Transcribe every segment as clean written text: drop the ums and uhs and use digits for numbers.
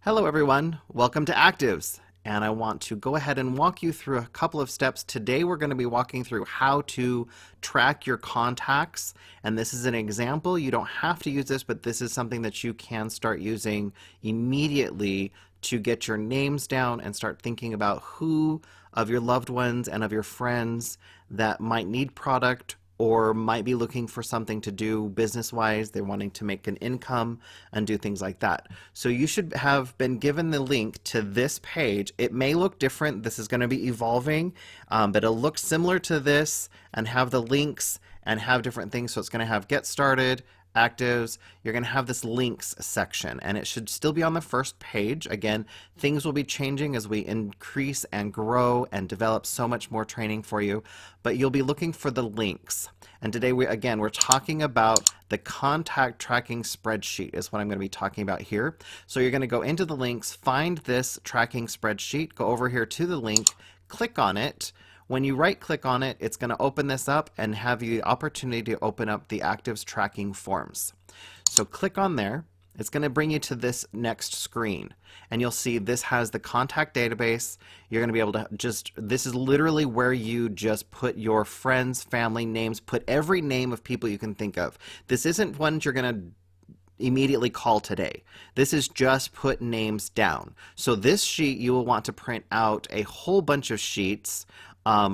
Hello everyone, welcome to ACTIVZ, and I want to go ahead and walk you through a couple of steps. Today we're going to be walking through how to track your contacts, and this is an example. You don't have to use this, but this is something that you can start using immediately to get your names down and start thinking about who of your loved ones and of your friends that might need product or might be looking for something to do business-wise. They're wanting to make an income and do things like that. So you should have been given the link to this page. It may look different. This is going to be evolving, but it'll look similar to this and have the links and have different things. So it's going to have Get Started, ACTIVZ. You're going to have this links section, and it should still be on the first page. Again, things will be changing as we increase and grow and develop so much more training for you, but you'll be looking for the links. And today we're talking about the contact tracking spreadsheet is what I'm going to be talking about here. So you're going to go into the links, find this tracking spreadsheet, go over here to the link, click on it. When you right click on it, it's going to open this up and have you the opportunity to open up the ACTIVZ tracking forms. So click on there. It's going to bring you to this next screen, and you'll see this has the contact database. You're going to be able to this is literally where you just put your friends, family names, put every name of people you can think of. This isn't ones you're going to immediately call today. This is just put names down. So this sheet, you will want to print out a whole bunch of sheets,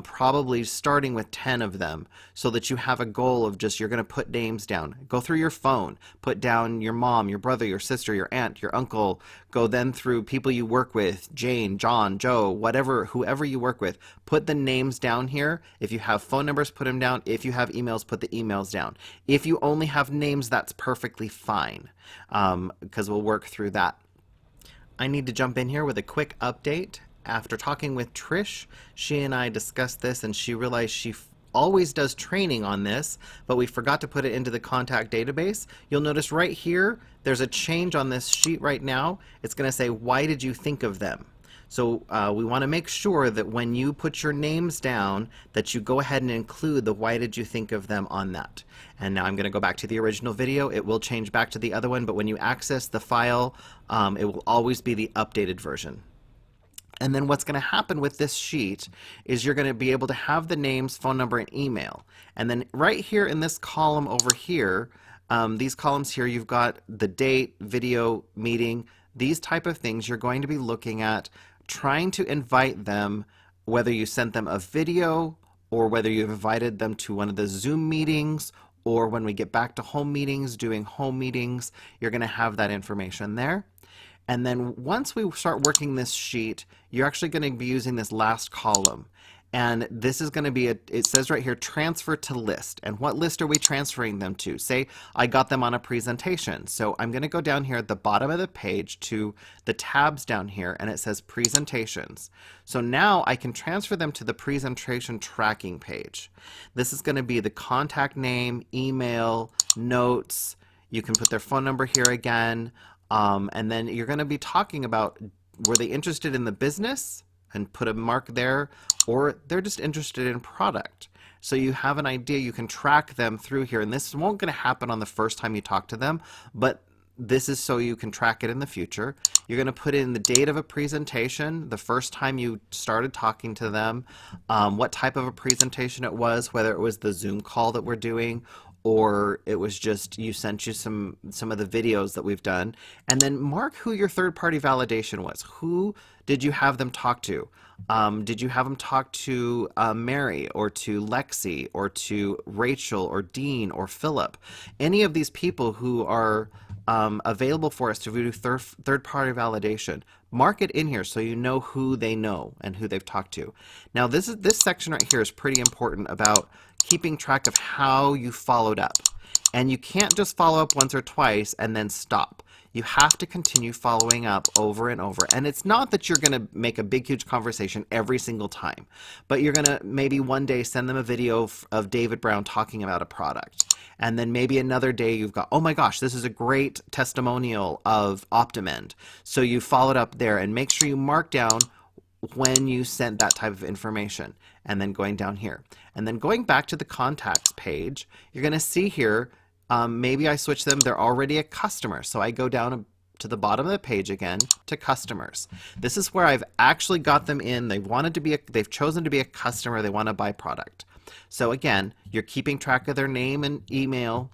probably starting with 10 of them, so that you have a goal of just, you're going to put names down. Go through your phone, put down your mom, your brother, your sister, your aunt, your uncle. Go then through people you work with, Jane, John, Joe, whatever, whoever you work with. Put the names down here. If you have phone numbers, put them down. If you have emails, put the emails down. If you only have names, that's perfectly fine, because we'll work through that. I need to jump in here with a quick update. After talking with Trish, she and I discussed this, and she realized she always does training on this, but we forgot to put it into the contact database. You'll notice right here, there's a change on this sheet right now. It's going to say, why did you think of them? So we want to make sure that when you put your names down, that you go ahead and include the why did you think of them on that. And now I'm going to go back to the original video. It will change back to the other one, but when you access the file, it will always be the updated version. And then what's going to happen with this sheet is you're going to be able to have the names, phone number, and email. And then right here in this column over here, these columns here, you've got the date, video, meeting, these type of things you're going to be looking at, trying to invite them, whether you sent them a video or whether you've invited them to one of the Zoom meetings, or when we get back to home meetings, doing home meetings, you're going to have that information there. And then once we start working this sheet, you're actually going to be using this last column. And this is going to be, it says right here, transfer to list. And what list are we transferring them to? Say I got them on a presentation. So I'm going to go down here at the bottom of the page to the tabs down here, and it says presentations. So now I can transfer them to the presentation tracking page. This is going to be the contact name, email, notes. You can put their phone number here again. And then you're going to be talking about, were they interested in the business, and put a mark there, or they're just interested in product. So you have an idea, you can track them through here, and this won't going to happen on the first time you talk to them, but this is so you can track it in the future. You're going to put in the date of a presentation, the first time you started talking to them, what type of a presentation it was, whether it was the Zoom call that we're doing, or it was just you sent you some of the videos that we've done, and then mark who your third-party validation was. Who did you have them talk to? Did you have them talk to Mary, or to Lexi, or to Rachel, or Dean, or Philip? Any of these people who are available for us to do third-party validation, mark it in here so you know who they know and who they've talked to. Now this section right here is pretty important about keeping track of how you followed up. And you can't just follow up once or twice and then stop. You have to continue following up over and over. And it's not that you're going to make a big, huge conversation every single time, but you're going to maybe one day send them a video of David Brown talking about a product. And then maybe another day you've got, oh my gosh, this is a great testimonial of OptimEnd. So you followed up there, and make sure you mark down when you sent that type of information, and then going down here. And then going back to the contacts page, you're going to see here, maybe I switch them, they're already a customer. So I go down to the bottom of the page again to customers. This is where I've actually got them in. They've chosen to be a customer. They want to buy product. So again, you're keeping track of their name and email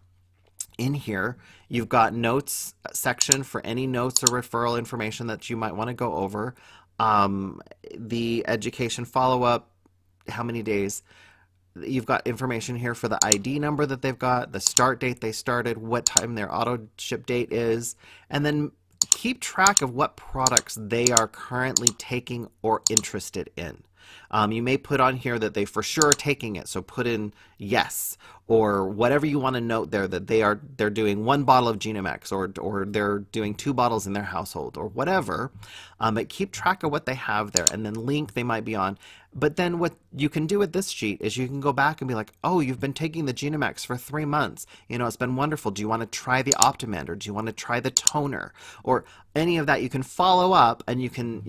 in here. You've got notes section for any notes or referral information that you might want to go over. The education follow-up, how many days. You've got information here for the ID number that they've got, the start date they started, what time their auto ship date is, and then keep track of what products they are currently taking or interested in. You may put on here that they for sure are taking it, so put in yes, or whatever you want to note there, that they're doing 1 bottle of Genomex, or they're doing 2 bottles in their household, or whatever. But keep track of what they have there, and then link they might be on. But then what you can do with this sheet is you can go back and be like, oh, you've been taking the Genomex for 3 months. You know, it's been wonderful. Do you want to try the Optimend, or do you want to try the toner, or any of that? You can follow up, and you can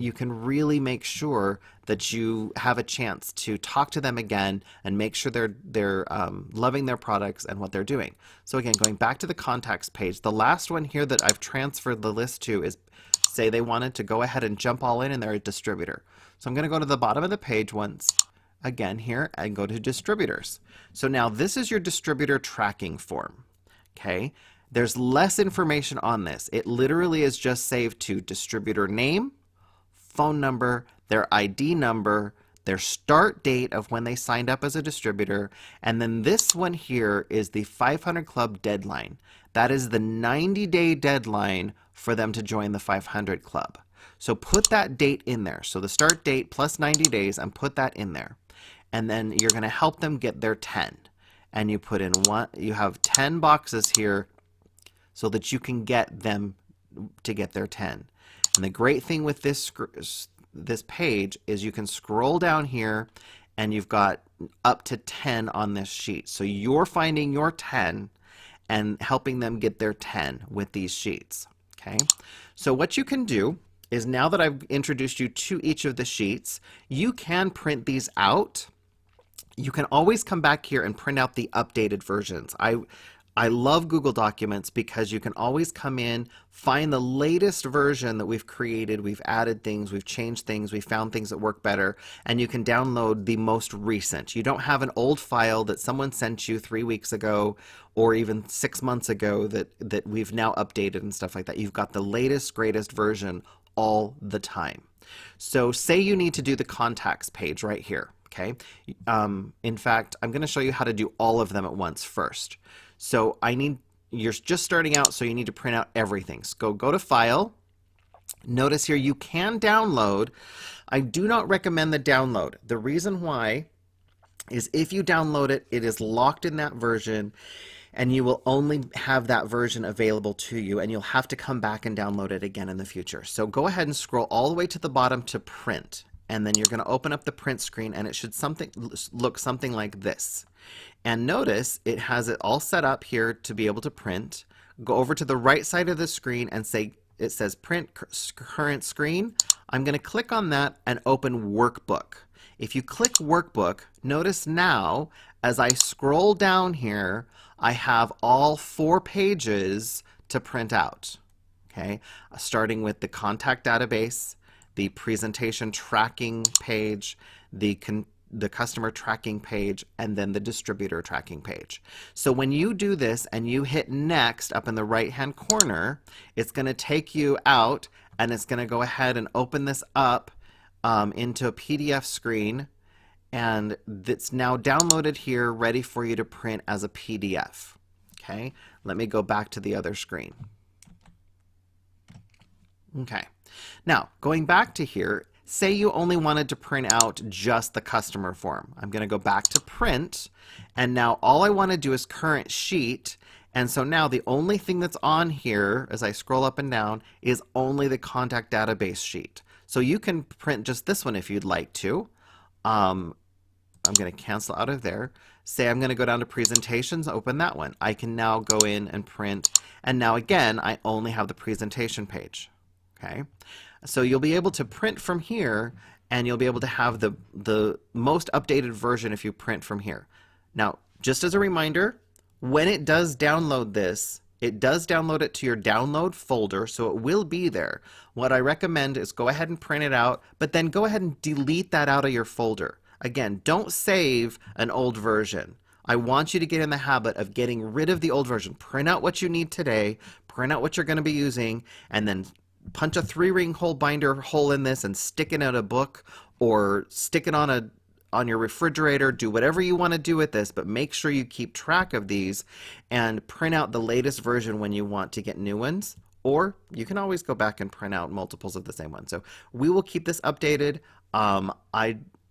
really make sure that you have a chance to talk to them again and make sure they're loving their products and what they're doing. So again, going back to the contacts page, the last one here that I've transferred the list to is, say they wanted to go ahead and jump all in and they're a distributor. So I'm going to go to the bottom of the page once again here and go to distributors. So now this is your distributor tracking form. Okay, there's less information on this. It literally is just saved to distributor name, phone number, their ID number, their start date of when they signed up as a distributor, and then this one here is the 500 Club deadline. That is the 90-day deadline for them to join the 500 Club. So put that date in there. So the start date plus 90 days, and put that in there. And then you're going to help them get their 10. And you put in you have 10 boxes here so that you can get them to get their 10. And the great thing with this page is you can scroll down here and you've got up to 10 on this sheet. So you're finding your 10 and helping them get their 10 with these sheets. Okay, so what you can do is, now that I've introduced you to each of the sheets, you can print these out. You can always come back here and print out the updated versions. I love Google Documents because you can always come in, find the latest version that we've created, we've added things, we've changed things, we found things that work better, and you can download the most recent. You don't have an old file that someone sent you 3 weeks ago or even 6 months ago that we've now updated and stuff like that. You've got the latest, greatest version all the time. So say you need to do the contacts page right here. Okay. In fact, I'm going to show you how to do all of them at once first. So you're just starting out, so you need to print out everything. So go to File. Notice here you can download. I do not recommend the download. The reason why is if you download it, it is locked in that version, and you will only have that version available to you, and you'll have to come back and download it again in the future. So go ahead and scroll all the way to the bottom to Print, and then you're going to open up the print screen, and it should look something like this. And notice it has it all set up here to be able to print. Go over to the right side of the screen and it says Print Current Screen. I'm going to click on that and open Workbook. If you click Workbook, notice now as I scroll down here, I have all 4 pages to print out. Okay, starting with the contact database, the presentation tracking page, the customer tracking page, and then the distributor tracking page. So when you do this and you hit next up in the right hand corner, it's going to take you out and it's going to go ahead and open this up into a PDF screen, and it's now downloaded here ready for you to print as a PDF. Okay, let me go back to the other screen. Okay, now going back to here, say you only wanted to print out just the customer form. I'm going to go back to print, and now all I want to do is current sheet, and so now the only thing that's on here as I scroll up and down is only the contact database sheet. So you can print just this one if you'd like to. I'm going to cancel out of there. Say I'm going to go down to presentations, open that one. I can now go in and print, and now again I only have the presentation page. Okay, so you'll be able to print from here, and you'll be able to have the most updated version if you print from here. Now, just as a reminder, when it does download this, It does download it to your download folder, so it will be there. What I recommend is go ahead and print it out, but then go ahead and delete that out of your folder. Again, don't save an old version. I want you to get in the habit of getting rid of the old version. Print out what you need today, print out what you're going to be using, and then punch a 3-ring hole binder hole in this and stick it in a book or stick it on your refrigerator. Do whatever you want to do with this, but make sure you keep track of these and print out the latest version when you want to get new ones. Or you can always go back and print out multiples of the same one. So we will keep this updated.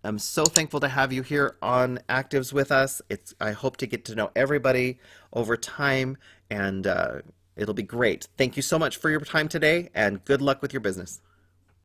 I'm so thankful to have you here on ACTIVZ with us. I hope to get to know everybody over time, and it'll be great. Thank you so much for your time today, and good luck with your business.